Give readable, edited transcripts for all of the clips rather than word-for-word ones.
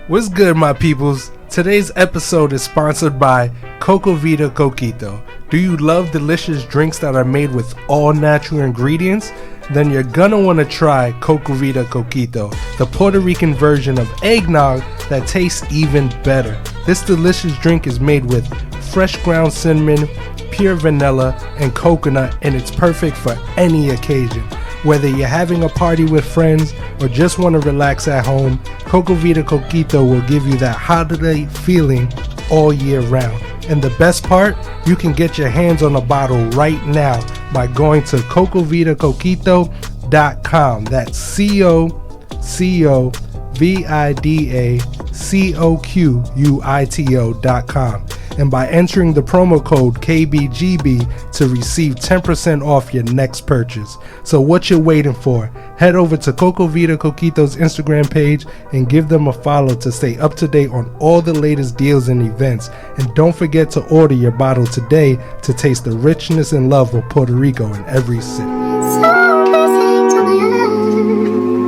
What's good, my peoples? Today's episode is sponsored by Coco Vida Coquito. Do you love delicious drinks that are made with all natural ingredients? Then you're gonna want to try Coco Vida Coquito, the Puerto Rican version of eggnog that tastes even better. This delicious drink is made with fresh ground cinnamon, pure vanilla, and coconut, and it's perfect for any occasion. Whether you're having a party with friends or just want to relax at home, Coco Vida Coquito will give you that holiday feeling all year round. And the best part, you can get your hands on a bottle right now by going to cocovidacoquito.com. That's COCOVIDACOQUITO.com. And by entering the promo code KBGB to receive 10% off your next purchase. So what you waiting for? Head over to Coco Vida Coquito's Instagram page and give them a follow to stay up to date on all the latest deals and events. And don't forget to order your bottle today to taste the richness and love of Puerto Rico in every sip.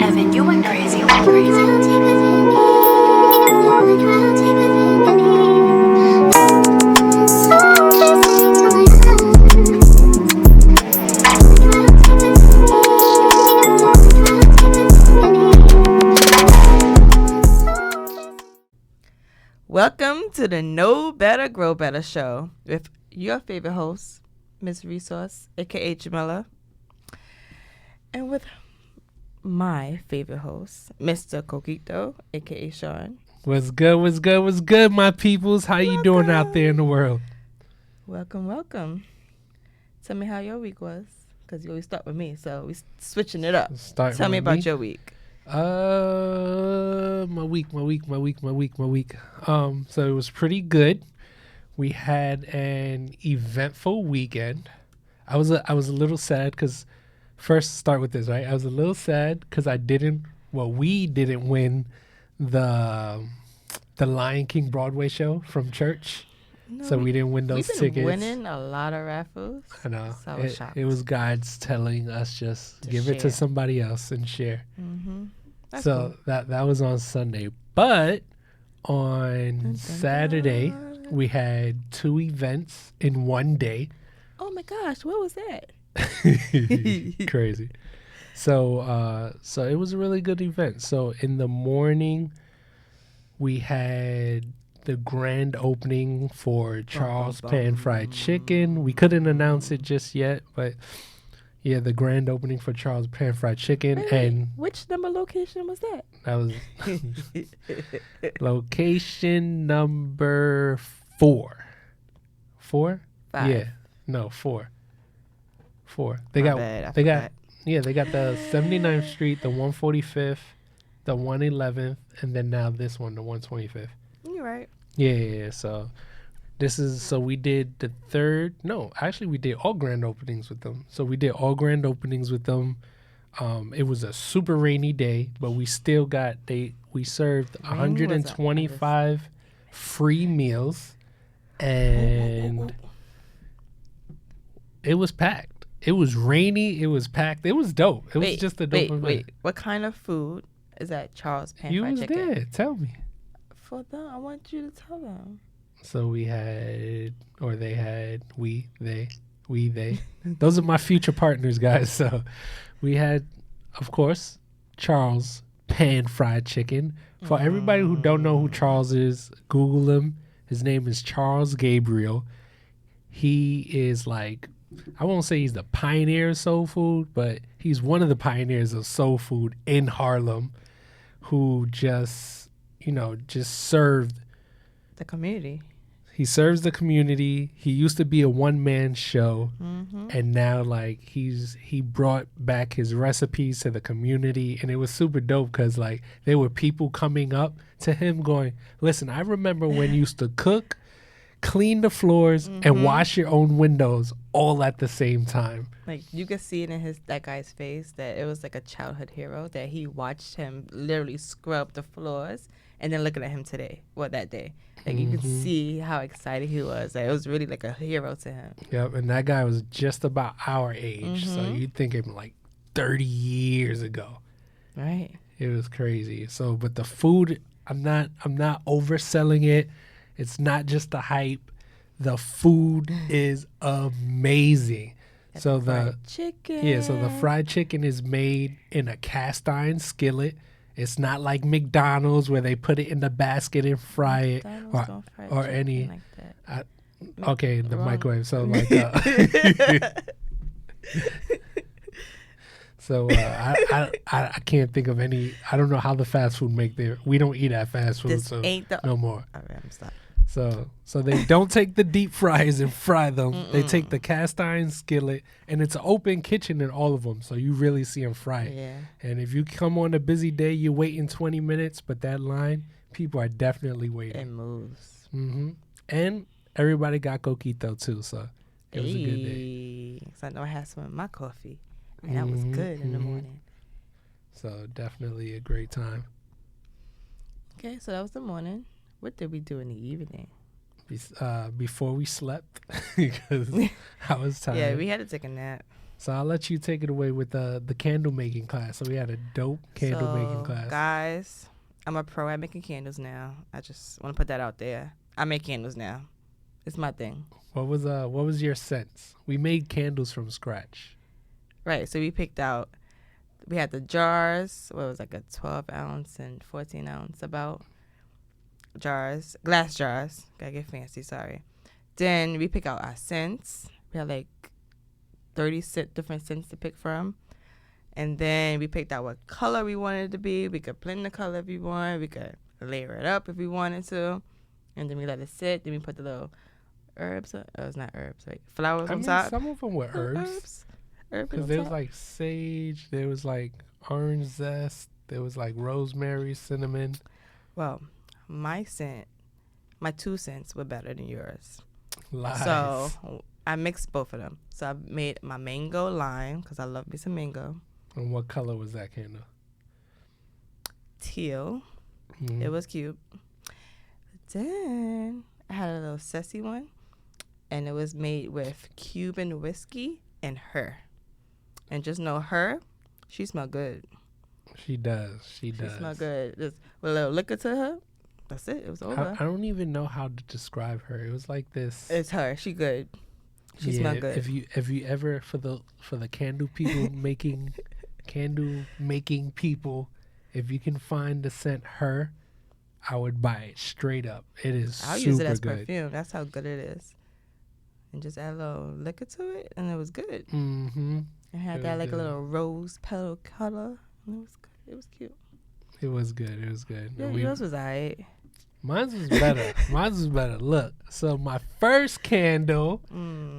Evan, you went crazy, you went crazy. Welcome to the Know Better, Grow Better show with your favorite host, Ms. Resource, aka Jamila, and with my favorite host, Mr. Coquito, aka Sean. What's good, my peoples? How you doing out there in the world? Welcome. Tell me how your week was, because you always start with me, so we switching it up. Tell me about your week. My week. So it was pretty good. We had an eventful weekend. I was a little sad because, first start with this, right? I was a little sad because we didn't win the Lion King Broadway show from church. No, so we didn't win those tickets. We've been winning a lot of raffles. I know. So I was shocked. It was God's telling us just to give share. It to somebody else and share. Mm-hmm. So cool. that was on Sunday. But on Saturday, we had 2 events in one day. Oh my gosh, what was that? Crazy. So it was a really good event. So in the morning, we had the grand opening for Charles Pan Fried Chicken. We couldn't announce it just yet, but yeah, the grand opening for Charles Pan Fried Chicken. Wait, and which number location was that? That was location number 4. 4? 5. Yeah. No, 4. They My got bad, they got the 79th Street, the 145th, the 111th, and then now this one, the 125th. You're right. Yeah. So we did the third. No, actually, we did all grand openings with them. So we did all grand openings with them. It was a super rainy day, but we still we served 125 free meals, and it was packed. It was rainy. It was packed. It was dope. It was just a dope event. Wait. What kind of food is that Charles Pan Fried Chicken? You was there. Tell me. For them, I want you to tell them. So they had. Those are my future partners, guys. So we had, of course, Charles Pan Fried Chicken. For everybody who don't know who Charles is, Google him. His name is Charles Gabriel. He is like, I won't say he's the pioneer of soul food, but he's one of the pioneers of soul food in Harlem, who just served the community. He serves the community. He used to be a one-man show, and now he brought back his recipes to the community, and it was super dope because there were people coming up to him going, "Listen, I remember when you used to cook, clean the floors, and wash your own windows all at the same time." Like, you could see it in that guy's face that it was like a childhood hero, that he watched him literally scrub the floors, and then looking at him that day. Like, you could see how excited he was. Like, it was really like a hero to him. Yep, and that guy was just about our age, so you'd think it was like 30 years ago. Right. It was crazy. So, but the food I'm not overselling it. It's not just the hype. The food is amazing. So fried chicken. Yeah, so the fried chicken is made in a cast iron skillet. It's not like McDonald's where they put it in the basket and fry it, or any. Like that. Okay, the Wrong. microwave. So like, so I can't think of any. I don't know how the fast food make their. We don't eat at fast food, This so ain't the. no more. All right, I'm stopping. So they don't take the deep fryers and fry them. They take the cast iron skillet, and it's an open kitchen in all of them, so you really see them fry it. Yeah. And if you come on a busy day, you're waiting 20 minutes, but that line, people are definitely It waiting. moves. And everybody got coquito too, so it was a good day. So I know I had some in my coffee, and that was good in the morning. So definitely a great time. Okay, so that was the morning. What did we do in the evening? Before we slept, because I was tired. Yeah, we had to take a nap. So I'll let you take it away with the candle making class. So we had a dope candle making class. Guys, I'm a pro at making candles now. I just want to put that out there. I make candles now. It's my thing. What was your sense? We made candles from scratch. Right, so we picked out, we had the jars, what was like a 12 ounce and 14 ounce about jars, glass jars. Gotta get fancy, sorry. Then we pick out our scents. We had like 30 different scents to pick from. And then we picked out what color we wanted it to be. We could blend the color if we want. We could layer it up if we wanted to. And then we let it sit. Then we put the little herbs. Oh, it's not herbs, right? Flowers on top. Some of them were herbs. Because there was like sage. There was like orange zest. There was like rosemary, cinnamon. Well, my two scents were better than yours. Lies. So I mixed both of them. So I made my mango lime because I love me some mango. And what color was that candle? Teal. It was cute. Then I had a little sassy one, and it was made with Cuban whiskey and her. And just know her, she smelled good. She does. She smelled good. Just with a little liquor to her. That's it. It was over. I don't even know how to describe her. It was like this. It's her. She good. She smelled good. If you ever for the candle people candle making people, if you can find the scent her, I would buy it straight up. It is I'll super use it as good. perfume. That's how good it is. And just add a little liquor to it, and it was good. Mm-hmm. It had that like a little rose petal color. And it was good. It was cute. It was good. It was good. Yeah, yours was alright. Mine was better. Mine was better. Look, so my first candle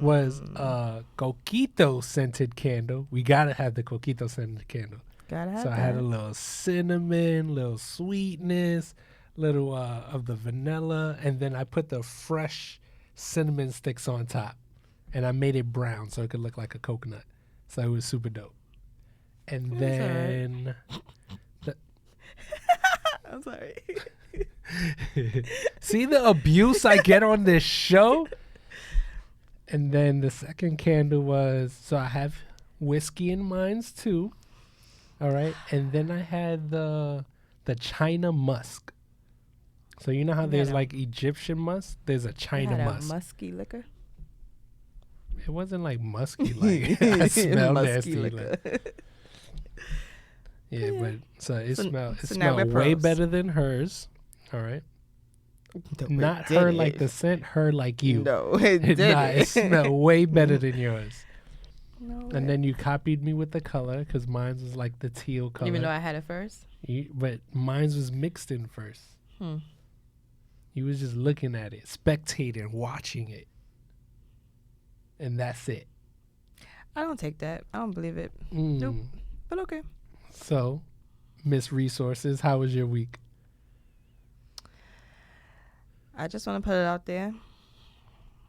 was a coquito scented candle. We gotta have the coquito scented candle. Gotta have so that. I had a little cinnamon, little sweetness, little of the vanilla, and then I put the fresh cinnamon sticks on top, and I made it brown so it could look like a coconut. So it was super dope. And then, I'm sorry. see the abuse I get on this show? And then the second candle was, so I have whiskey in mines too. All right. And then I had the China musk. So you know how there's like Egyptian musk? There's a China musk. Musky liquor? It wasn't like musky like I smell nasty. Like. Yeah, but so it smelled way better than hers. All right. Not her like the scent, her like you. No, it didn't. It smelled way better than yours. No. And then you copied me with the color because mine was like the teal color. Even though I had it first? But mine was mixed in first. You was just looking at it, spectating, watching it. And that's it. I don't take that. I don't believe it. Nope. But okay. So, Miss Resources, how was your week? I just want to put it out there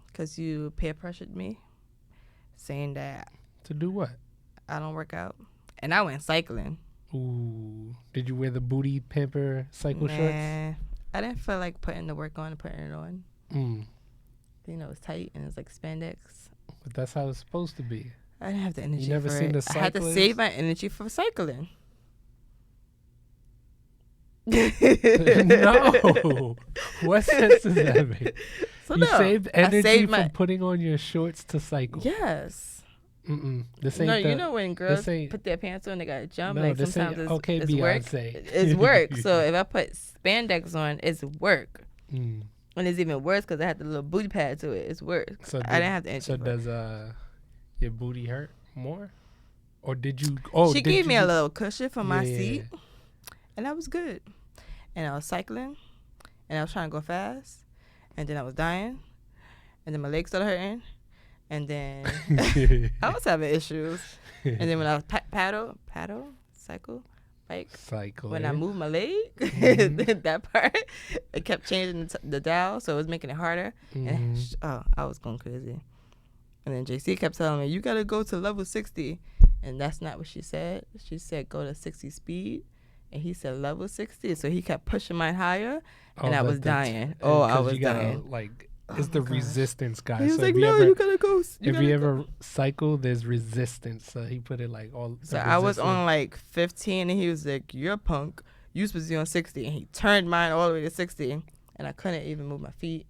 because you peer pressured me saying that. To do what? I don't work out. And I went cycling. Ooh. Did you wear the booty pamper cycle shorts? I didn't feel like putting the work on and putting it on. You know, it's tight and it's like spandex. But that's how it's supposed to be. I didn't have the energy you never for seen it. The I had to save my energy for cycling. No. What sense does that make? So You no, saved I energy saved from my. putting on your shorts to cycle. Yes. This ain't No, the, you know when girls ain't- put their pants on, they gotta jump. No, like this ain't sometimes okay, it's work. Beyonce. It's work. So if I put spandex on, it's work. Mm. And it's even worse because I had the little booty pad to it. It's work. So I didn't have the energy. So for does it. your booty hurt more, or did you? Oh, She did gave you me a just- little cushion for my Yeah. seat, and that was good. And I was cycling, and I was trying to go fast, and then I was dying, and then my legs started hurting, and then I was having issues. And then when I cycle, bike, when I moved my leg, that part, it kept changing the dial, so it was making it harder. And I was going crazy. And then JC kept telling me, you got to go to level 60. And that's not what she said. She said, go to 60 speed. And he said level 60. So he kept pushing mine higher, and I was dying. I was dying. Like, it's the resistance guy. He was so like, if you no, ever, you got to go. if you ever cycle, there's resistance. So he put it like all. So I was on like 15, and he was like, you're a punk. You supposed to be on 60. And he turned mine all the way to 60. And I couldn't even move my feet.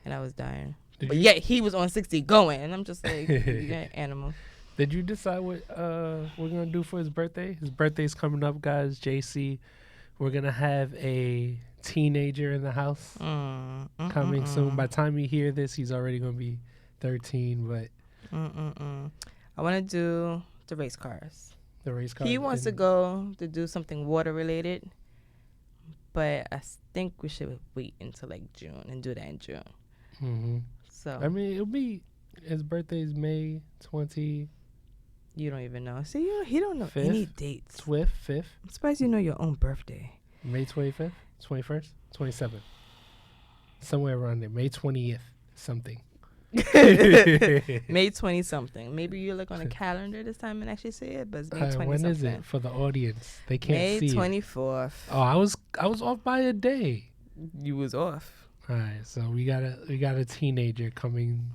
And I was dying. But yet he was on 60 going. And I'm just like, you're an animal. Did you decide what we're going to do for his birthday? His birthday's coming up, guys. JC. We're going to have a teenager in the house coming soon. By the time you hear this, he's already going to be 13. But I want to do the race cars. The race cars. He wants to go to do something water related. But I think we should wait until like June and do that in June. Mm-hmm. So I mean, it'll be his birthday's May 20. You don't even know. See, he don't know 5th? any dates. 5th. I'm surprised you know your own birthday. May 25th, 21st, 27th. Somewhere around there. May 20th, something. May 20 something. Maybe you look on a calendar this time and actually say it, but it's May 20 when something. is it for the audience? They can't May see 24th. it. Oh, I was off by a day. You was off. All right, so we got a teenager coming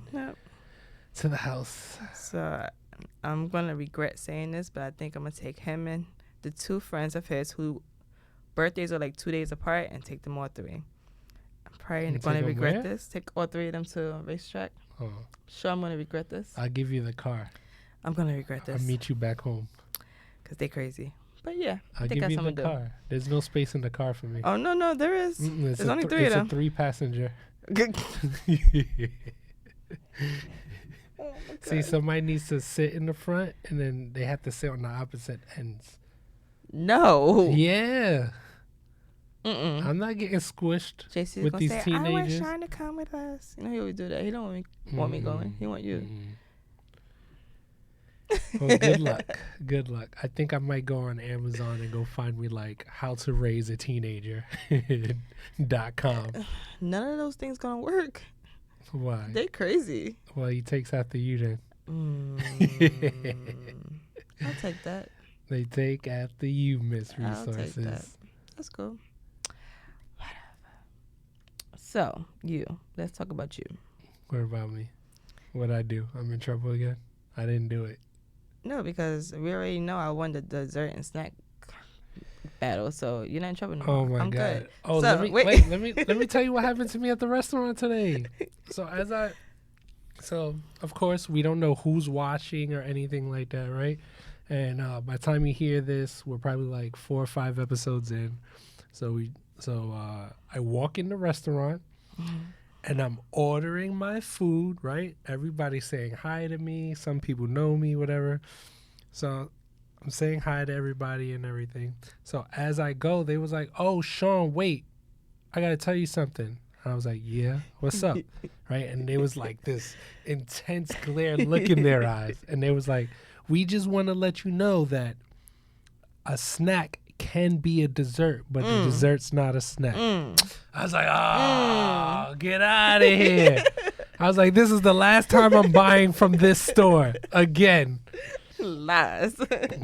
to the house. So I'm gonna regret saying this, but I think I'm gonna take him and the two friends of his who birthdays are like 2 days apart and take them all three. I'm probably gonna regret this. Take all three of them to a racetrack. Oh. Sure, I'm gonna regret this. I'll give you the car. I'm gonna regret this. I'll meet you back home. Cause they crazy. But yeah, I'll give you the car. There's no space in the car for me. Oh no, there is. There's only three of them. It's a 3-passenger. See, somebody needs to sit in the front, and then they have to sit on the opposite ends. No. Yeah. I'm not getting squished JC's with gonna these say, teenagers. I want Sean to come with us. You know he always do that. He don't want me going. He want you. Well, good luck. Good luck. I think I might go on Amazon and go find me like how to raise a teenager .com. None of those things gonna work. Why? They crazy. Well, he takes after you then. I'll take that. They take after you, Miss I'll Resources. take that. That's cool. Whatever. So, let's talk about you. What about me? What'd I do? I'm in trouble again? I didn't do it. No, because we already know I won the dessert and snack battle, so you're not in trouble no more. Oh my I'm God! good. Oh, So, let me tell you what happened to me at the restaurant today. So of course we don't know who's watching or anything like that, right? And by the time you hear this, we're probably like 4 or 5 episodes in. So I walk in the restaurant. And I'm ordering my food, right? Everybody's saying hi to me. Some people know me, whatever. So I'm saying hi to everybody and everything. So as I go, they was like, oh, Sean, wait. I got to tell you something. And I was like, yeah, what's up? Right? And there was like this intense glare look in their eyes. And they was like, we just want to let you know that a snack can be a dessert, but the dessert's not a snack. I was like, oh, get out of here. I was like, this is the last time I'm buying from this store again. Lies.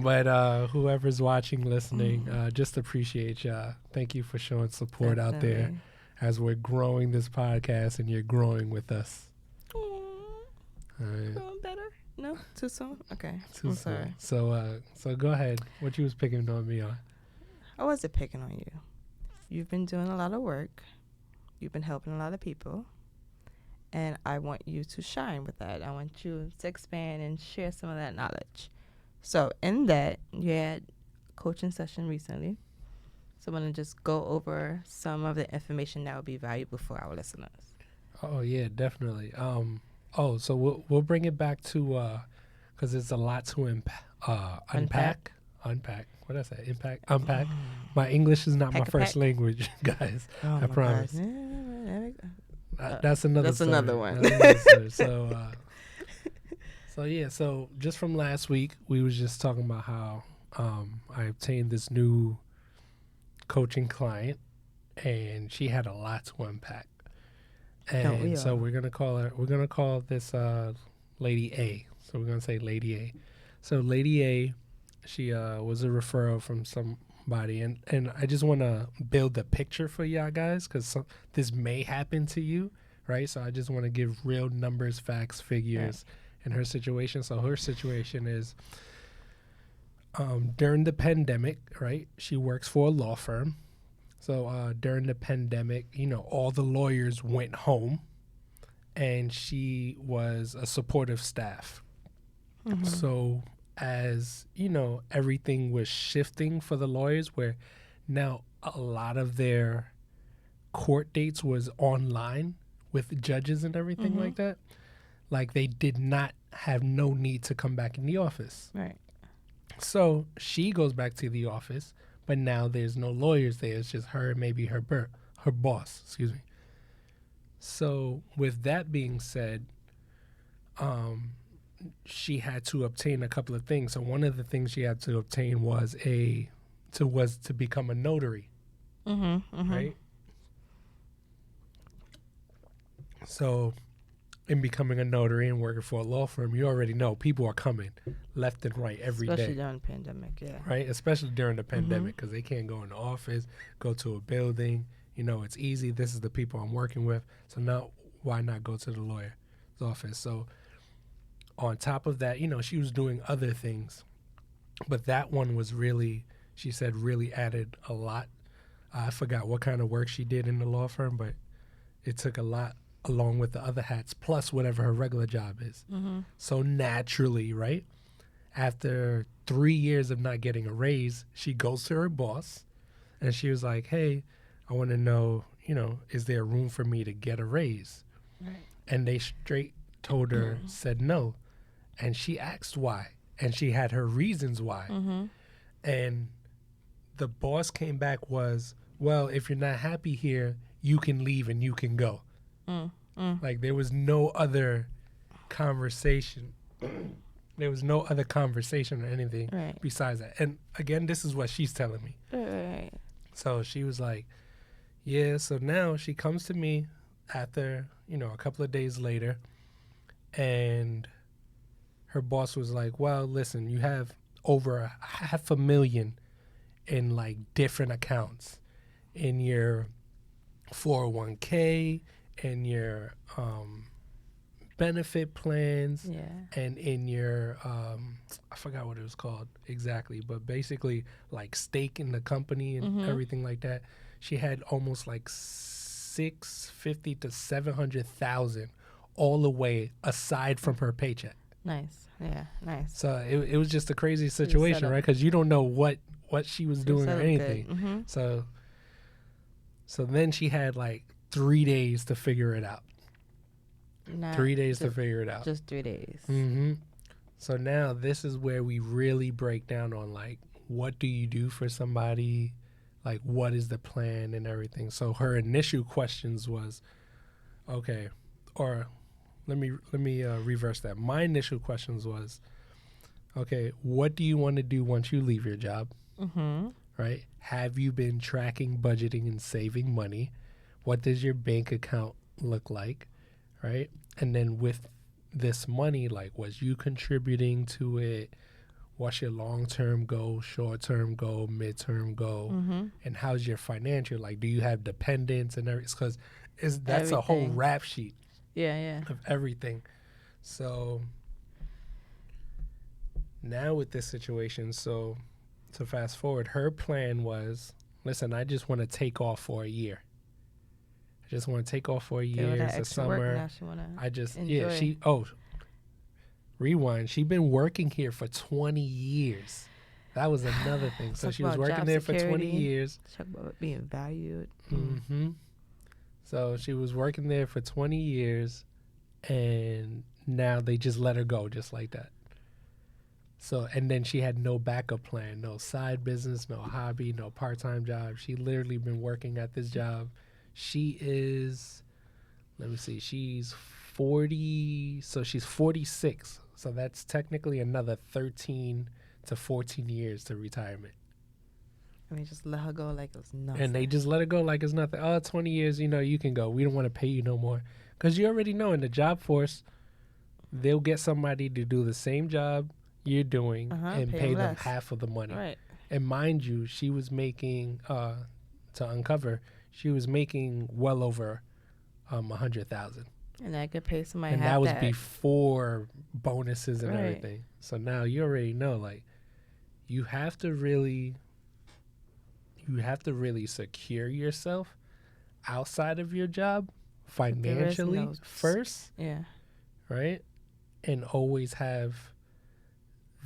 But whoever's watching, listening, just appreciate y'all. Thank you for showing support out there as we're growing this podcast and you're growing with us. All right. Better? No? Too soon? Okay. I'm sorry. So go ahead. What you was picking on me on? I wasn't picking on you. you've been doing a lot of work. You've been helping a lot of people. And I want you to shine with that. I want you to expand and share some of that knowledge. So in that, you had a coaching session recently. So I'm going to just go over some of the information that would be valuable for our listeners. Oh yeah, definitely. So we'll bring it back to because it's a lot to unpack. What did I say? Unpack. My English is not my first language, guys. I promise. That's another. That's another one. So just from last week, we was just talking about how I obtained this new coaching client, and she had a lot to unpack. And so we're gonna call this Lady A. So we're gonna say Lady A. So Lady A, she was a referral from somebody, and I just want to build a picture for y'all guys because this may happen to you, right? So I just want to give real numbers, facts, figures in her situation. So her situation is during the pandemic, right? She works for a law firm. So during the pandemic, all the lawyers went home, and she was a supportive staff. Mm-hmm. So as everything was shifting for the lawyers, where now a lot of their court dates was online with judges and everything like that. Like they did not have no need to come back in the office. Right. So she goes back to the office, but now there's no lawyers there. It's just her and maybe her boss, excuse me. So with that being said, she had to obtain a couple of things. So one of the things she had to obtain was to become a notary, right? So in becoming a notary and working for a law firm, you already know people are coming left and right every day. Especially during the pandemic, yeah. Right, especially during the pandemic because they can't go in the office, go to a building. It's easy. This is the people I'm working with. So now why not go to the lawyer's office? So on top of that, she was doing other things. But that one was really, she said, really added a lot. I forgot what kind of work she did in the law firm, but it took a lot along with the other hats, plus whatever her regular job is. So naturally, right, after 3 years of not getting a raise, she goes to her boss, and she was like, hey, I want to know, is there room for me to get a raise? Right. And they straight told her, said no. And she asked why, and she had her reasons why. And the boss came back was, well, if you're not happy here, you can leave and you can go. Like there was no other conversation. There was no other conversation or anything besides that. And again, this is what she's telling me. Right. So she was like, yeah, so now she comes to me after, a couple of days later, and her boss was like, well, listen, you have over $500,000 in like different accounts in your 401k, in your benefit plans, and in your I forgot what it was called exactly, but basically like stake in the company and everything like that. She had almost like $650,000 to $700,000 all the way aside from her paycheck. Nice. Yeah, nice. So it was just a crazy situation, right? Because you don't know what she was doing or anything. So then she had like 3 days to figure it out. 3 days to figure it out. Just 3 days. So now this is where we really break down on like, what do you do for somebody? Like, what is the plan and everything? So her initial questions was, okay, or let me reverse that. My initial questions was, okay, what do you want to do once you leave your job? Right? Have you been tracking, budgeting, and saving money? What does your bank account look like? Right? And then with this money, like, was you contributing to it? What's your long-term goal, short-term goal, mid-term goal? And how's your financial? Like, do you have dependents and everything? Because that's everything. A whole rap sheet. Of everything. So now with this situation, so to fast forward, her plan was, listen, I just want to take off for a year. I just want to take off for a Get all year. that It's a extra work, summer. now she wanna I just, enjoy. rewind. She'd been working here for 20 years. That was another thing. So Talk she was about working job there for 20 security. years. Talk about being valued. Mm-hmm. So she was working there for 20 years, and now they just let her go just like that. So, and then she had no backup plan, no side business, no hobby, no part-time job. She literally been working at this job. She is, let me see, she's 40, so she's 46. So that's technically another 13 to 14 years to retirement. I mean, just let her go like it was nothing. And they just let her go like it's nothing. Oh, 20 years, you can go. We don't want to pay you no more. Because you already know in the job force, they'll get somebody to do the same job you're doing and pay them less. half of the money. Right. And mind you, she was making, to uncover, she was making well over $100,000. And I could pay somebody And half that was that. before bonuses and Right. everything. So now you already know, like, you have to really secure yourself outside of your job financially no first, Yeah. right? And always have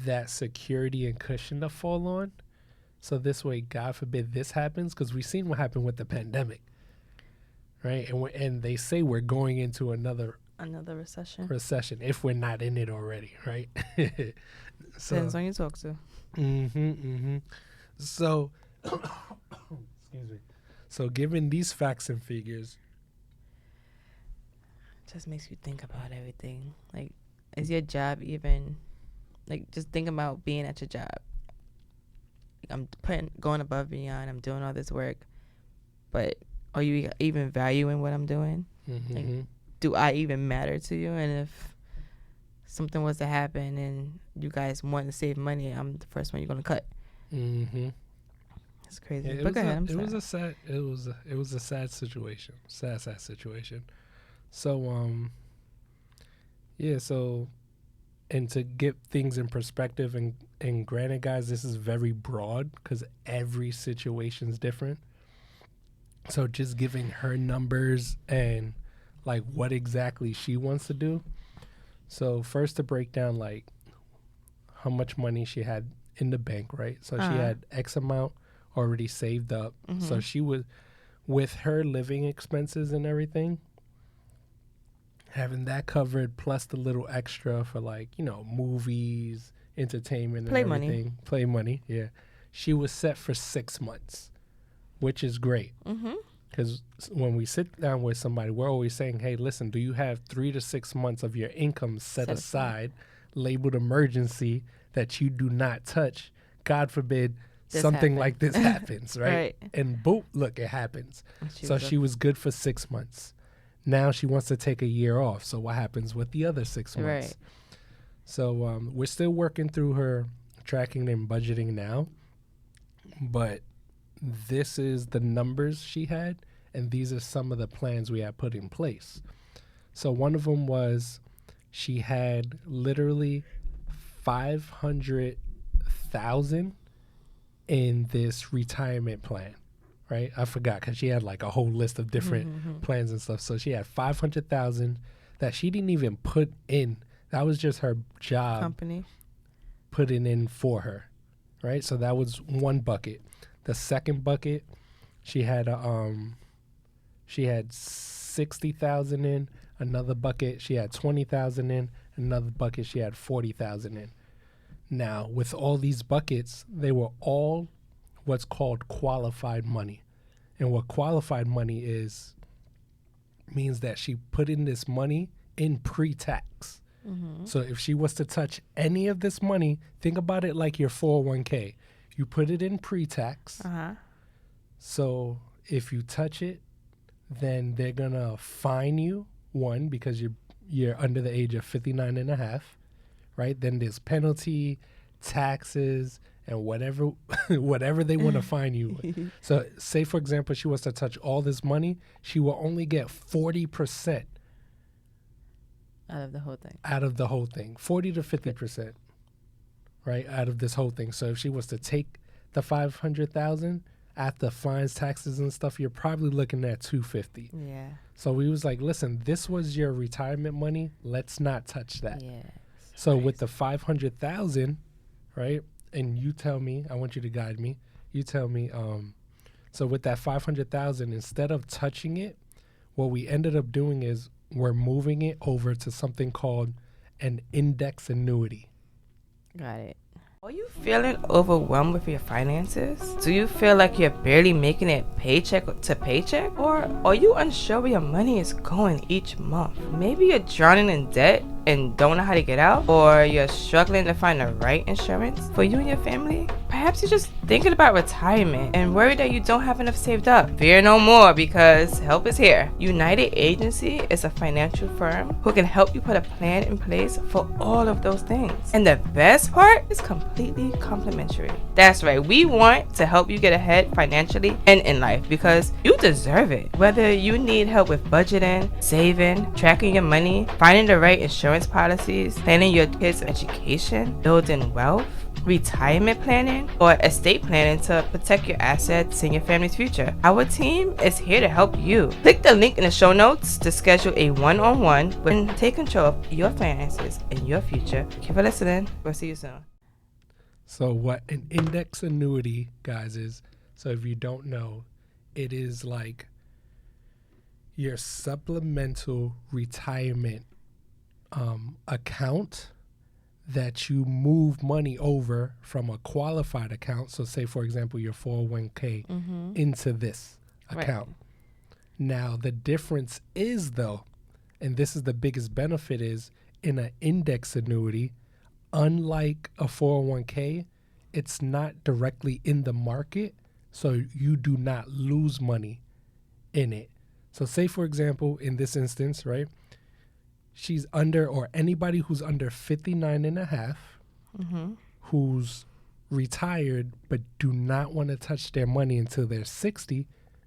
that security and cushion to fall on. So this way, God forbid this happens, because we've seen what happened with the pandemic, right? And they say we're going into another recession. if we're not in it already, right? So, Depends on you talk to. So, excuse me. So, given these facts and figures, Just makes you think about everything. Like, is your job even, like, just think about being at your job. Like, I'm going above and beyond. I'm doing all this work, but are you even valuing what I'm doing? Like, do I even matter to you? And if something was to happen and you guys want to save money, I'm the first one you're gonna cut. It's crazy. Yeah, But go ahead. it was a sad situation. Sad situation. So so, and to get things in perspective, and granted, guys, this is very broad because every situation's different. So just giving her numbers and like what exactly she wants to do. So first to break down like how much money she had in the bank, right? So she had X amount already saved up. So she was, with her living expenses and everything, having that covered plus the little extra for like, movies, entertainment, and everything. Play money, yeah. She was set for 6 months, which is great. Because when we sit down with somebody, we're always saying, hey, listen, do you have 3 to 6 months of your income set aside, labeled emergency, that you do not touch? God forbid something like this happens, right? And boom, look, it happens. So she was good for 6 months. Now she wants to take a year off. So what happens with the other 6 months? Right. So we're still working through her tracking and budgeting now. But this is the numbers she had, and these are some of the plans we had put in place. So one of them was she had literally 500,000 in this retirement plan, right? I forgot because she had like a whole list of different plans and stuff. So she had 500,000 that she didn't even put in. That was just her job Company. putting in for her, right? So that was one bucket. The second bucket, she had 60,000 in. Another bucket, she had 20,000 in. Another bucket, she had 40,000 in. Now, with all these buckets, they were all what's called qualified money. And what qualified money is means that she put in this money in pre-tax. So if she was to touch any of this money, think about it like your 401k. You put it in pre-tax. So if you touch it, then they're going to fine you, one, because you're under the age of 59 and a half, right? Then there's penalty, taxes, and whatever they want to fine you with. So say, for example, she was to touch all this money, she will only get 40% Out of the whole thing. out of the whole thing, 40 to 50%, right, out of this whole thing. So if she was to take the 500,000 after fines, taxes, and stuff, you're probably looking at $250. Yeah. So we was like, listen, this was your retirement money. Let's not touch that. Yeah. So with the 500,000, right? And you tell me, I want you to guide me. You tell me. So with that 500,000, instead of touching it, what we ended up doing is we're moving it over to something called an index annuity. Got it. Are you feeling overwhelmed with your finances? Do you feel like you're barely making it paycheck to paycheck? Or are you unsure where your money is going each month? Maybe you're drowning in debt and don't know how to get out? Or you're struggling to find the right insurance for you and your family? Perhaps you're just thinking about retirement and worried that you don't have enough saved up. Fear no more, because help is here. United Agency is a financial firm who can help you put a plan in place for all of those things. And the best part is completely complimentary. That's right, we want to help you get ahead financially and in life because you deserve it. Whether you need help with budgeting, saving, tracking your money, finding the right insurance policies, planning your kids' education, building wealth, retirement planning, or estate planning to protect your assets and your family's future, our team is here to help you. Click the link in the show notes to schedule a one-on-one and take control of your finances and your future. Thank you for listening. We'll see you soon. So what an index annuity, guys, is, so if you don't know, it is like your supplemental retirement account that you move money over from a qualified account. So say, for example, your 401k into this account. Right. Now, the difference is, though, and this is the biggest benefit, is in an index annuity, unlike a 401k, it's not directly in the market, so you do not lose money in it. So say, for example, in this instance, right, she's under, or anybody who's under 59 and a half, who's retired but do not want to touch their money until they're 60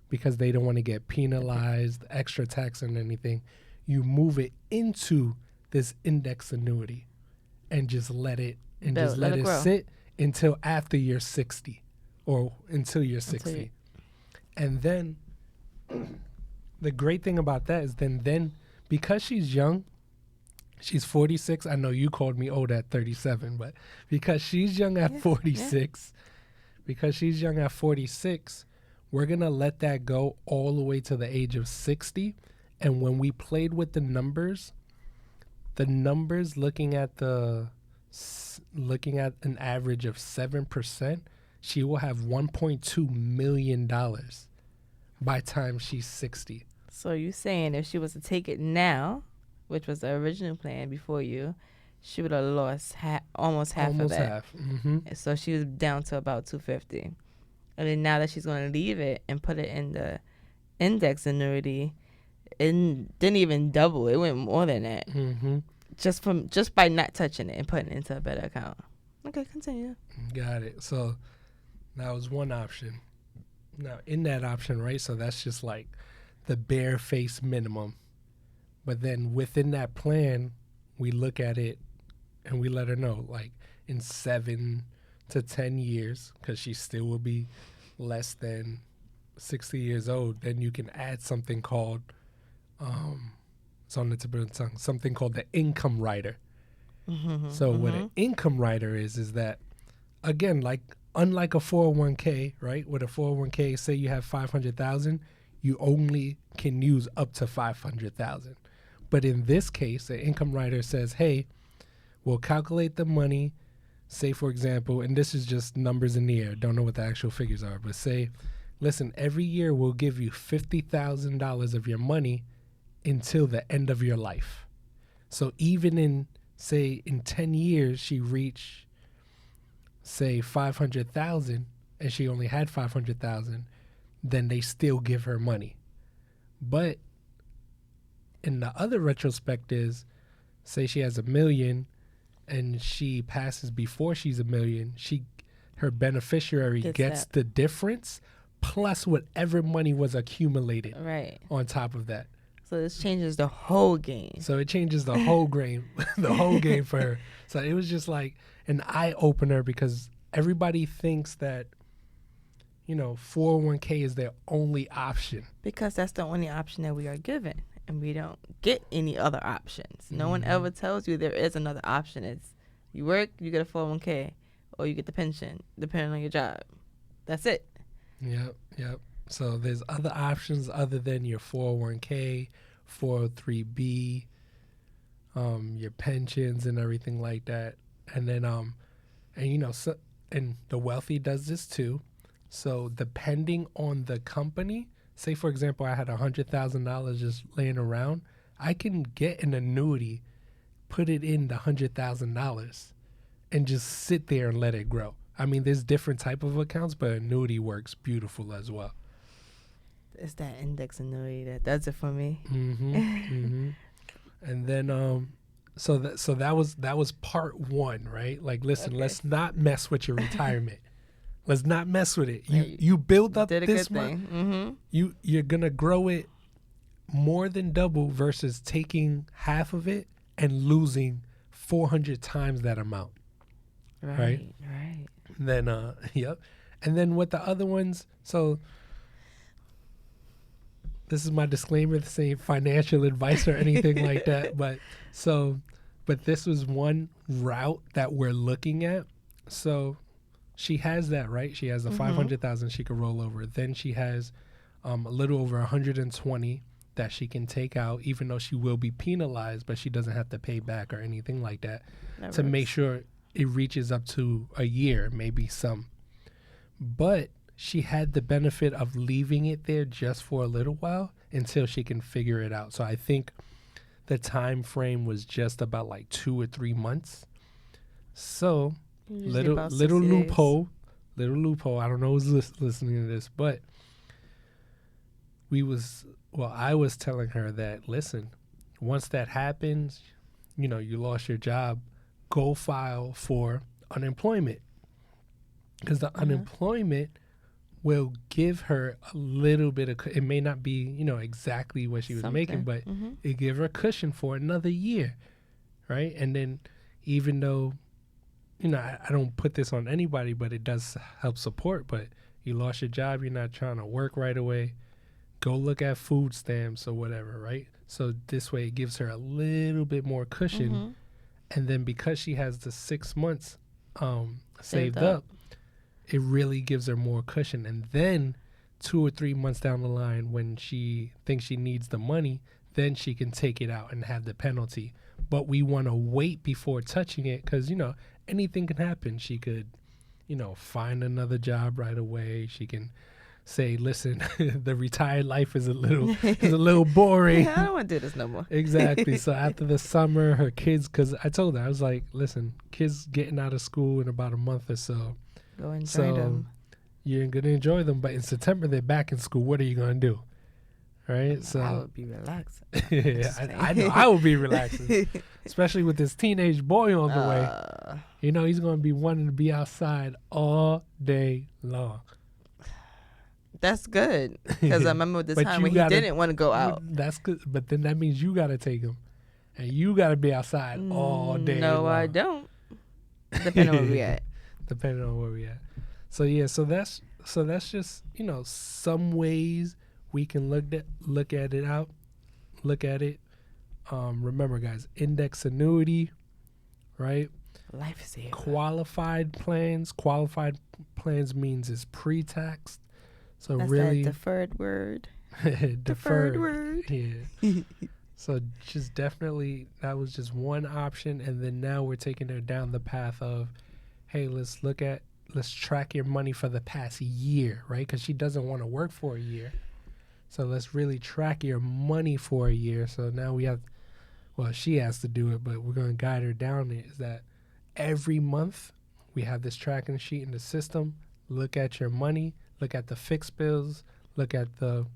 because they don't want to get penalized, extra tax and anything, you move it into this index annuity and just let it sit until after you're 60 or until you're 60. And then the great thing about that is then because she's young, she's 46. I know you called me old at 37, but because she's young at 46, we're going to let that go all the way to the age of 60. And when we played with the numbers looking at an average of 7%, she will have $1.2 million by time she's 60. So you're saying if she was to take it now, which was the original plan before you, she would have lost almost half of that. Almost half. So she was down to about $250. And then now that she's going to leave it and put it in the index annuity, it didn't even double. It went more than that. Just by not touching it and putting it into a better account. Okay, continue. Got it. So that was one option. Now, in that option, right, so that's just like the bare face minimum. But then within that plan, we look at it and we let her know, like, in 7 to 10 years, because she still will be less than 60 years old, then you can add something called, it's on the tip of the tongue, something called the income rider. So what an income rider is that, again, like, unlike a 401k, right? With a 401k, say you have 500,000, you only can use up to 500,000. But in this case, the income rider says, hey, we'll calculate the money, say, for example, and this is just numbers in the air, don't know what the actual figures are, but say, listen, every year we'll give you $50,000 of your money until the end of your life. So even in, say, in 10 years, she reached, say, 500,000, and she only had 500,000, then they still give her money. But in the other retrospect is, say she has $1 million and she passes before she's $1 million, her beneficiary gets the difference plus whatever money was accumulated on top of that. So this changes the whole game. So it changes the whole game, the whole game for her. So it was just like an eye opener because everybody thinks that, 401k is their only option. Because that's the only option that we are given, and we don't get any other options. No one ever tells you there is another option. It's you work, you get a 401k, or you get the pension, depending on your job. That's it. Yep. So there's other options other than your 401k, 403b, your pensions and everything like that. And then, and the wealthy does this too. So depending on the company, say for example, I had $100,000 just laying around, I can get an annuity, put it in the $100,000 and just sit there and let it grow. I mean, there's different type of accounts, but annuity works beautiful as well. It's that index annuity that does it for me. And then, so that was part one, right? Like, listen, let's not mess with your retirement. Let's not mess with it. You build up this money. You're gonna grow it more than double versus taking half of it and losing 400 times that amount. Right. And then, And then with the other ones, so this is my disclaimer, this ain't financial advice or anything like that. But this was one route that we're looking at. So she has that, right? She has the 500,000 she could roll over. Then she has a little over 120 that she can take out, even though she will be penalized, but she doesn't have to pay back or anything like that to make sure it reaches up to a year, maybe some. But she had the benefit of leaving it there just for a little while until she can figure it out. So I think the time frame was just about like 2 or 3 months. So little loophole. I don't know who's listening to this, but I was telling her that, listen, once that happens, you lost your job, go file for unemployment, because the unemployment will give her a little bit of, it may not be, exactly what she was making, but it give her a cushion for another year, right? And then even though, I don't put this on anybody, but it does help support, but you lost your job, you're not trying to work right away, go look at food stamps or whatever, right? So this way it gives her a little bit more cushion. And then because she has the 6 months saved up, it really gives her more cushion. And then 2 or 3 months down the line, when she thinks she needs the money, then she can take it out and have the penalty. But we want to wait before touching it because, anything can happen. She could, find another job right away. She can say, listen, the retired life is a little boring. Yeah, I don't want to do this no more. Exactly. So after the summer, her kids, because I told her, I was like, listen, kids getting out of school in about a month or so. Go enjoy them. You're going to enjoy them. But in September, they're back in school. What are you going to do? Right? So I would be relaxing. I know I would be relaxing. Especially with this teenage boy on the way. He's going to be wanting to be outside all day long. That's good. Because I remember the time when he didn't want to go out. That's good. But then that means you got to take him. And you got to be outside all day long. No, I don't. Depending on where we at. Depending on where we at. So yeah, so that's just, some ways we can look at it. Remember guys, index annuity, right? Life saver. Qualified plans means it's pre-taxed. So that's really that deferred word. deferred word. Yeah. So just definitely that was just one option, and then now we're taking her down the path of, hey, let's track your money for the past year, right? Because she doesn't want to work for a year. So let's really track your money for a year. So now she has to do it, but we're going to guide her down it, is that every month we have this tracking sheet in the system. Look at your money, look at the fixed bills, look at the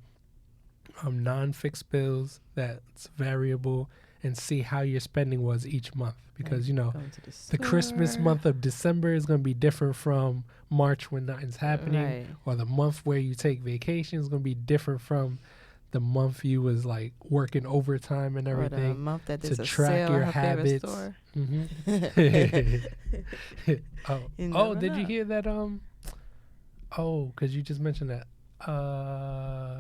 non-fixed bills that's variable, and see how your spending was each month. Because, the Christmas month of December is going to be different from March when nothing's happening. Right. Or the month where you take vacation is going to be different from the month you was like working overtime and everything. Or the month that there's to a track sale your at her habits. Favorite store. Did you hear that? Oh, because you just mentioned that.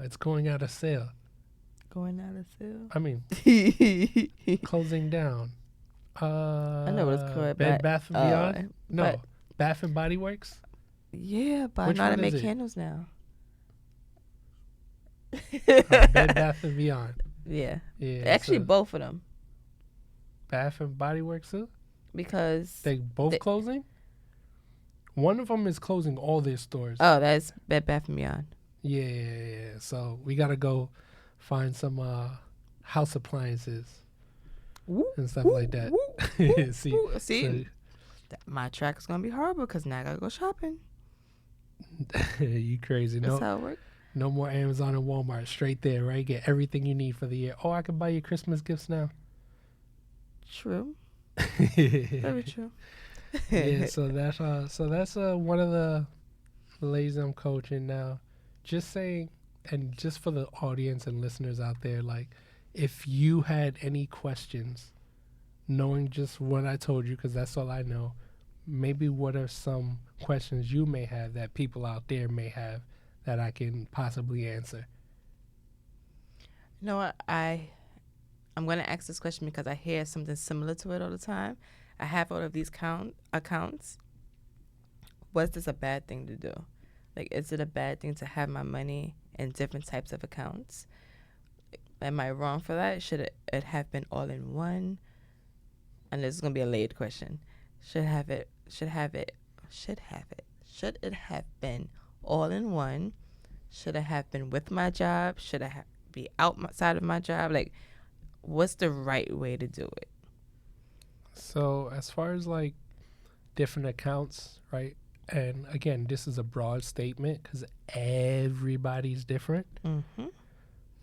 It's going out of sale. Going out of sale. I mean, closing down. I know what it's called. Bed Bath and Beyond. No, but- Bath and Body Works. Yeah, but Which I know how one to is make it? candles now. Bed Bath and Beyond. Yeah. Yeah. Actually, so both of them. Bath and Body Works too. Because. They both closing. One of them is closing all their stores. Oh, that's Bed Bath and Beyond. Yeah. So we gotta go find some house appliances and stuff like that. See, See? My track is going to be horrible because now I got to go shopping. you crazy? That's how it works. No more Amazon and Walmart. Straight there, right? Get everything you need for the year. Oh, I can buy you Christmas gifts now. True. Very true. Yeah, so that's one of the ladies I'm coaching now. Just saying, and just for the audience and listeners out there, like, if you had any questions, knowing just what I told you, because that's all I know, maybe what are some questions you may have that people out there may have that I can possibly answer? You know what? I'm going to ask this question because I hear something similar to it all the time. I have all of these accounts. Was this a bad thing to do? Like, is it a bad thing to have my money in different types of accounts? Am I wrong for that? Should it have been all in one? And this is going to be a laid question. Should it have been all in one? Should it have been with my job? Should it be outside of my job? Like, what's the right way to do it? So as far as like different accounts, right? And again, this is a broad statement because everybody's different. Mm-hmm.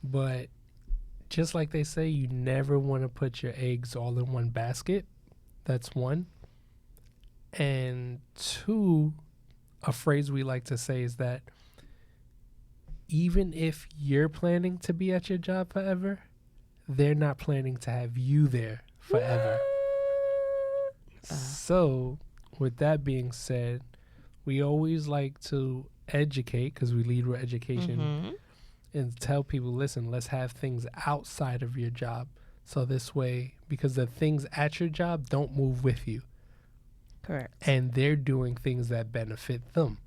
But just like they say, you never want to put your eggs all in one basket. That's one. And two, a phrase we like to say is that even if you're planning to be at your job forever, they're not planning to have you there forever. So, with that being said, we always like to educate, because we lead with education, Mm-hmm. and tell people, listen, let's have things outside of your job. So this way, because the things at your job don't move with you. Correct. And they're doing things that benefit them.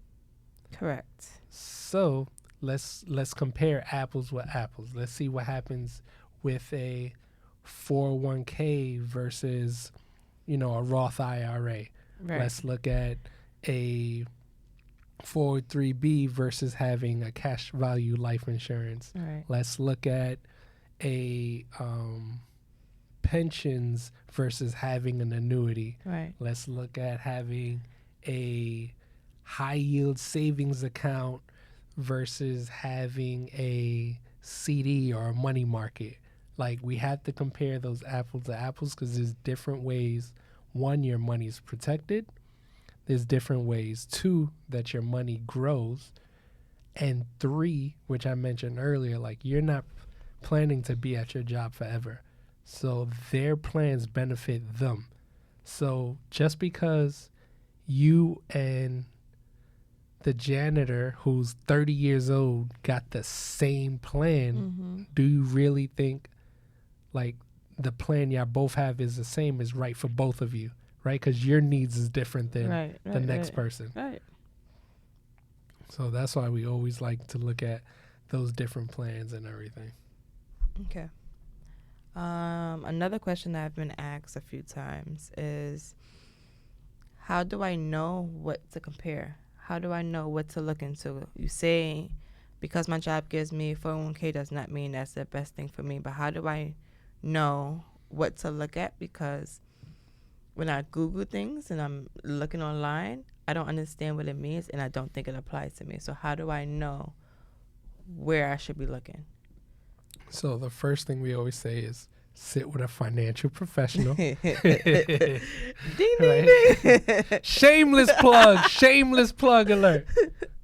Correct. So let's compare apples with apples. Let's see what happens with a 401k versus, a Roth IRA. Right. Let's look at a 403b versus having a cash value life insurance. Right. Let's look at a pensions versus having an annuity. Right. Let's look at having a high yield savings account versus having a CD or a money market. Like, we have to compare those apples to apples because there's different ways. One, your money's protected. There's different ways. Two, that your money grows. And three, which I mentioned earlier, like, you're not planning to be at your job forever. So their plans benefit them. So just because you and the janitor who's 30 years old got the same plan, Mm-hmm. do you really think like the plan y'all both have is the same, is right for both of you, right? Because your needs is different than the next person. Right. So that's why we always like to look at those different plans and everything. Okay. Another question that I've been asked a few times is, how do I know what to compare? How do I know what to look into? You say, because my job gives me 401k does not mean that's the best thing for me, but how do I know what to look at? Because when I Google things and I'm looking online, I don't understand what it means and I don't think it applies to me. So how do I know where I should be looking? So the first thing we always say is sit with a financial professional. Ding, Right? ding, ding. Shameless plug alert.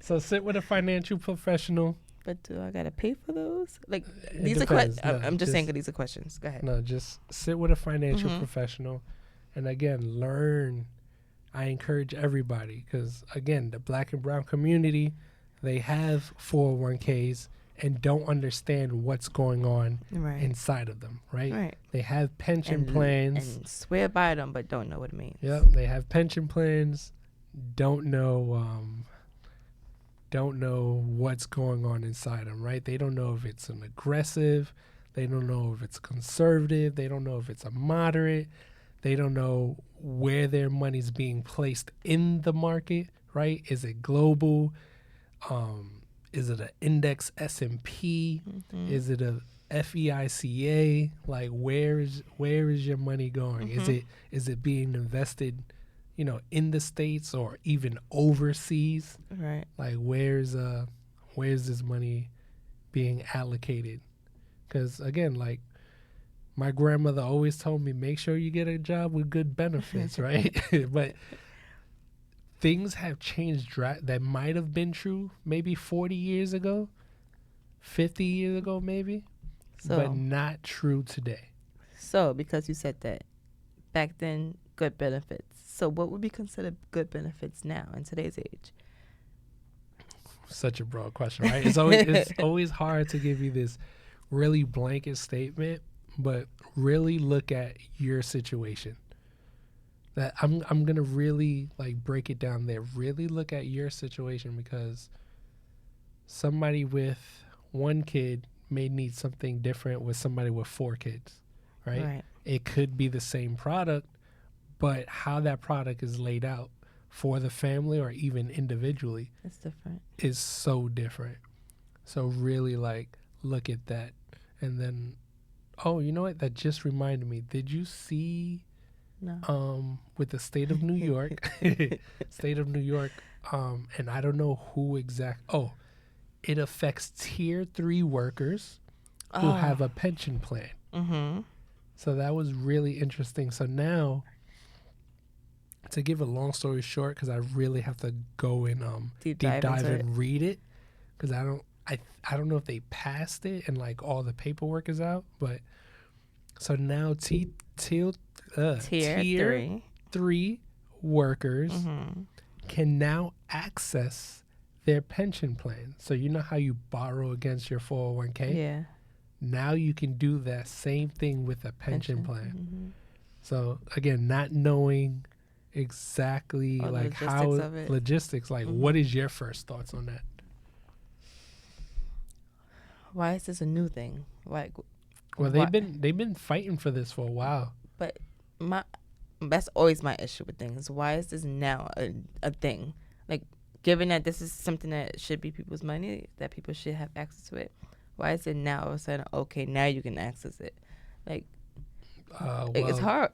So sit with a financial professional. But do I gotta pay for those? Like, It these are depends. questions. No, I'm just saying just- these are questions. Go ahead. No, just sit with a financial Mhm. professional, and again, learn I encourage everybody because, again, the black and brown community, they have 401ks and don't understand what's going on Right. inside of them, right? Right. They have pension And plans. and swear by them, but don't know what it means. Yep, they have pension plans. Don't know what's going on inside them, right? They don't know if it's an aggressive. They don't know if it's conservative. They don't know if it's a moderate. They don't know where their money's being placed in the market, right? Is it global? Is it an index S&P? Mm-hmm. Is it a FEICA? Like where is your money going? Mm-hmm. Is it being invested, in the States or even overseas? Right. Like where's this money being allocated? Because again, like my grandmother always told me, make sure you get a job with good benefits, right? But things have changed. That might have been true maybe 40 years ago, 50 years ago maybe, but not true today. So because you said that back then, good benefits. So what would be considered good benefits now in today's age? Such a broad question, right? It's always hard to give you this really blanket statement, but really look at your situation. That I'm gonna really like break it down there. Really look at your situation because somebody with one kid may need something different with somebody with 4 kids, right? It could be the same product, but how that product is laid out for the family or even individually, it's different. Is so different. So really like look at that. And then, oh, you know what? That just reminded me. Did you see, with the state of New York, and I don't know who it affects tier 3 workers who have a pension plan. Mm-hmm. So that was really interesting. So now, to give a long story short, because I really have to go and deep dive and read it, because I don't know if they passed it and like all the paperwork is out, but so now tier 3 workers can now access their pension plan. So you know how you borrow against your 401k? Yeah. Now you can do that same thing with a pension plan. Mm-hmm. So again, not knowing exactly all like logistics, like what is your first thoughts on that? Why is this a new thing? Like, well, they've been fighting for this for a while. But that's always my issue with things. Why is this now a thing? Like, given that this is something that should be people's money, that people should have access to it, why is it now all of a sudden, okay, now you can access it? Like, it's hard.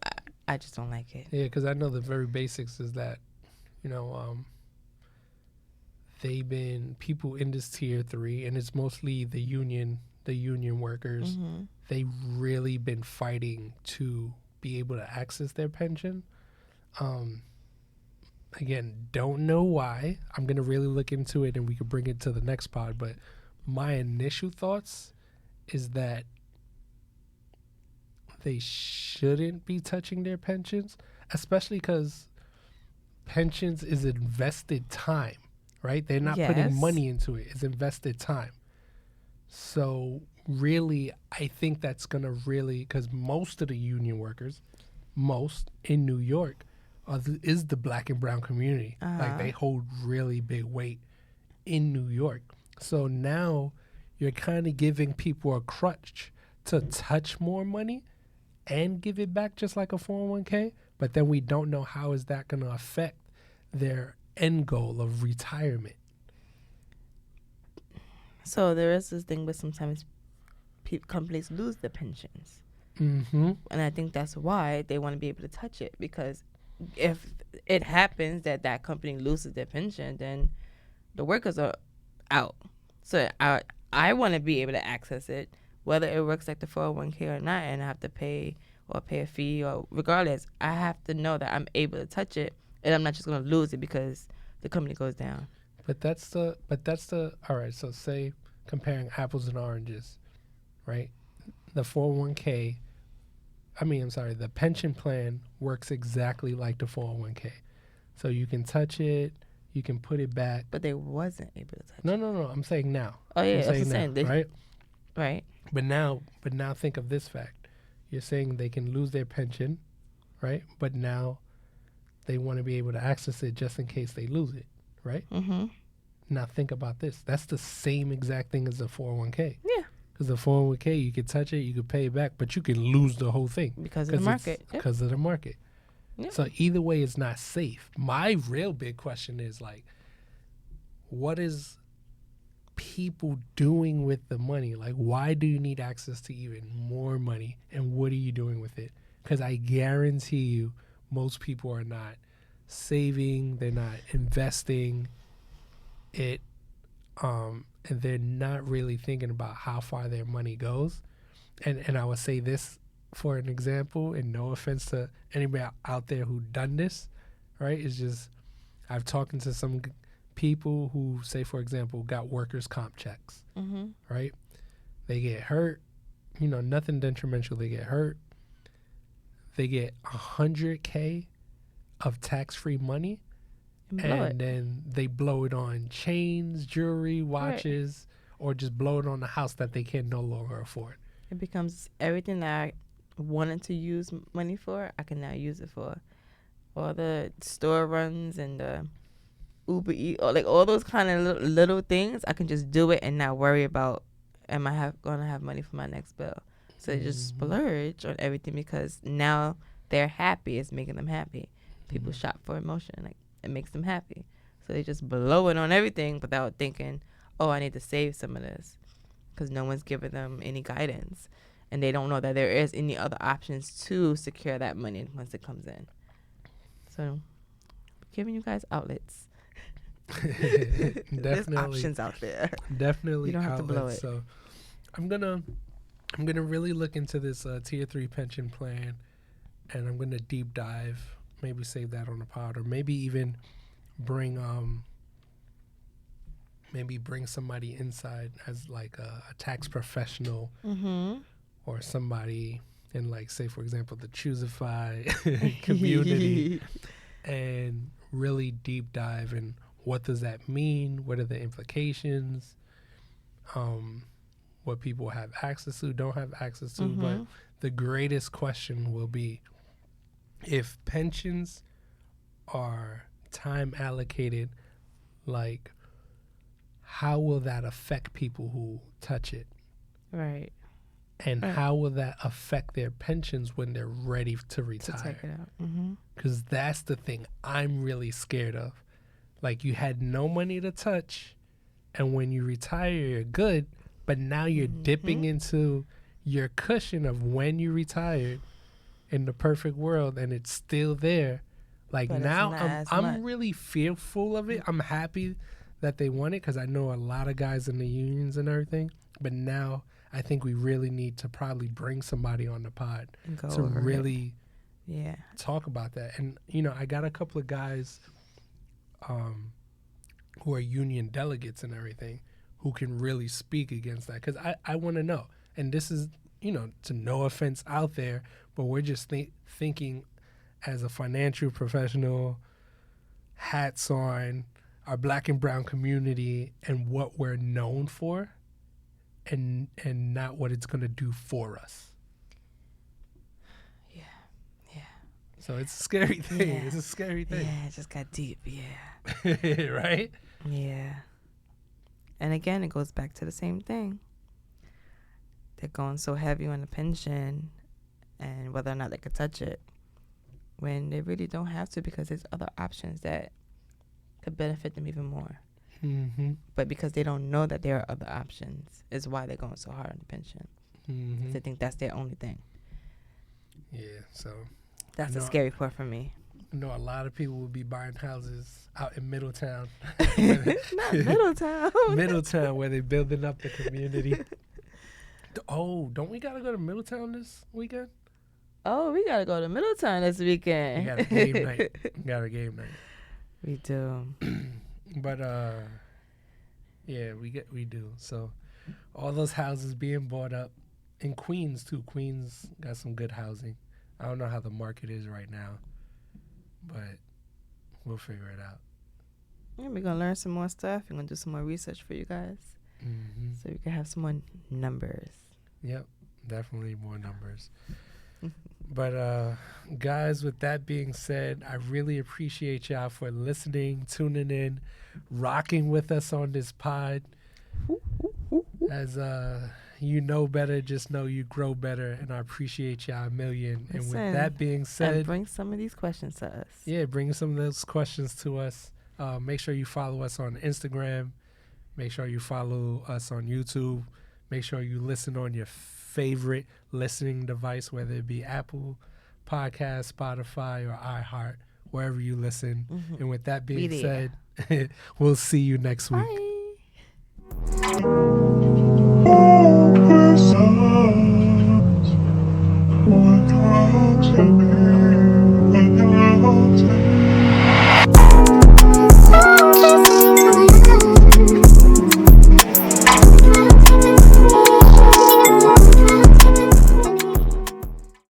I just don't like it. Yeah, because I know the very basics is that, they've been people in this tier 3, and it's mostly the union workers. Mm-hmm. They've really been fighting to be able to access their pension. Again, don't know why. I'm going to really look into it and we could bring it to the next pod. But my initial thoughts is that they shouldn't be touching their pensions, especially because pensions is invested time, right? They're not putting money into it. It's invested time. So really, I think that's going to really, because most of the union workers, in New York, is the black and brown community. Like they hold really big weight in New York. So now you're kind of giving people a crutch to touch more money and give it back just like a 401k. But then we don't know how is that going to affect their end goal of retirement. So there is this thing where sometimes companies lose their pensions. Mm-hmm. And I think that's why they want to be able to touch it, because if it happens that company loses their pension, then the workers are out. So I want to be able to access it, whether it works like the 401k or not, and I have to pay a fee, or regardless, I have to know that I'm able to touch it, and I'm not just going to lose it because the company goes down. But that's the all right, so say comparing apples and oranges, right? The 401k, the pension plan works exactly like the 401k. So you can touch it, you can put it back. But they wasn't able to touch it. No. I'm saying now. Oh, yeah, I'm that's what I'm saying saying. now, right? Right. But now think of this fact. You're saying they can lose their pension, right? But now they want to be able to access it just in case they lose it, right? Mm-hmm. Now think about this. That's the same exact thing as the 401k. Yeah. Because the 401k, you can touch it, you can pay it back, but you can lose the whole thing. Because of the market. Yep. Because of the market. Yep. So either way, it's not safe. My real big question is like, what is people doing with the money? Like, why do you need access to even more money? And what are you doing with it? Because I guarantee you, most people are not saving, they're not investing it, and they're not really thinking about how far their money goes. And I would say this for an example, and no offense to anybody out there who done this, right? It's just, I've talked to some people who, say, for example, got workers' comp checks, Mm-hmm. right? They get hurt, nothing detrimental. They get hurt. They get $100K of tax-free money, and then they blow it on chains, jewelry, watches, or just blow it on the house that they can no longer afford. It becomes everything that I wanted to use money for, I can now use it for. All the store runs and the Uber Eats, or like all those kind of little things, I can just do it and not worry about, am I going to have money for my next bill? So they just splurge on everything because now they're happy. It's making them happy. People shop for emotion. Like, it makes them happy. So they just blow it on everything without thinking, oh, I need to save some of this, because no one's giving them any guidance. And they don't know that there is any other options to secure that money once it comes in. So, giving you guys outlets. There's options out there. Definitely, you don't have to blow it. So, I'm gonna really look into this tier 3 pension plan, and I'm gonna deep dive. Maybe save that on the pod, or maybe even bring somebody inside as like a tax professional, or somebody in, like, say, for example, the Choosify community, and really deep dive in what does that mean, what are the implications, what people have access to, don't have access to. But the greatest question will be, if pensions are time allocated, like, how will that affect people who touch it? Right. And how will that affect their pensions when they're ready to retire? To take it out. Because that's the thing I'm really scared of. Like, you had no money to touch, and when you retire, you're good, but now you're dipping into your cushion of when you retired in the perfect world, and it's still there. Like, but now I'm really fearful of it. I'm happy that they won it because I know a lot of guys in the unions and everything, but now I think we really need to probably bring somebody on the pod to really talk about that. And, I got a couple of guys who are union delegates and everything who can really speak against that, because I want to know. And this is, to no offense out there, but we're just thinking as a financial professional, hats on, our black and brown community and what we're known for, and not what it's going to do for us. Yeah. So it's a scary thing. Yeah. It's a scary thing. Yeah, it just got deep. Yeah. Right? Yeah. And again, it goes back to the same thing. They're going so heavy on the pension and whether or not they could touch it when they really don't have to, because there's other options that could benefit them even more. But because they don't know that there are other options is why they're going so hard on the pension. They think that's their only thing. Yeah, so that's the scary part for me. I know a lot of people will be buying houses out in Middletown. Not Middletown. Middletown, where they're building up the community. Oh, don't we gotta go to Middletown this weekend? Oh, we gotta go to Middletown this weekend. We got a game night. We do. But yeah, we do. So all those houses being bought up in Queens too. Queens got some good housing. I don't know how the market is right now, but We'll figure it out. Yeah, we're gonna learn some more stuff. We're gonna do some more research for you guys, so we can have some more numbers. Yep, definitely more numbers. But guys, with that being said, I really appreciate y'all for listening, tuning in, rocking with us on this pod. As you know better, just know you grow better, and I appreciate y'all a million. And with that being said, bring some of these questions to us. Yeah, bring some of those questions to us. Make sure you follow us on Instagram. Make sure you follow us on YouTube. Make sure you listen on your favorite listening device, whether it be Apple Podcast, Spotify, or iHeart, wherever you listen. And with that being said, we'll see you next week. Bye.